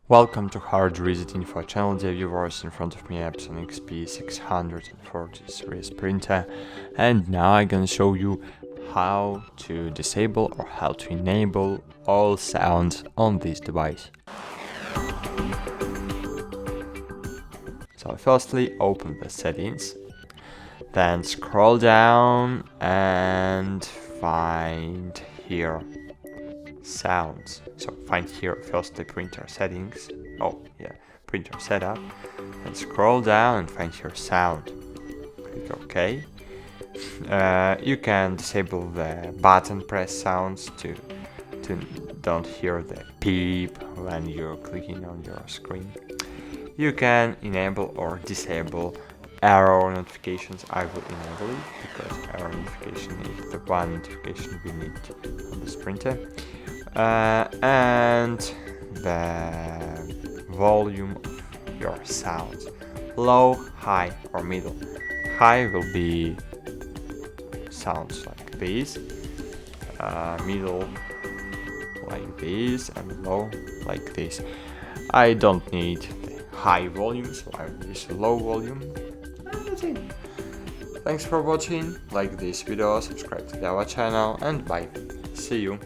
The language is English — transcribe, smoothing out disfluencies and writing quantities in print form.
Welcome to HardReset.Info channel, dear viewers. In front of me Epson XP 640 series printer, and now I'm gonna show you how to disable or how to enable all sounds on this device. So firstly, open the settings, then scroll down and find here sounds. So find here first the printer settings, printer setup, and scroll down and find here sound. Click OK. You can disable the button press sounds to don't hear the beep when you're clicking on your screen. You can enable or disable error notifications. I will enable it because error notification is the one notification we need on this printer. And the volume of your sounds, low, high or middle. High will be sounds like this, middle like this, and low like this. I don't need the high volume, so I will use low volume. And that's it. Thanks for watching, like this video, subscribe to our channel, and bye. See you.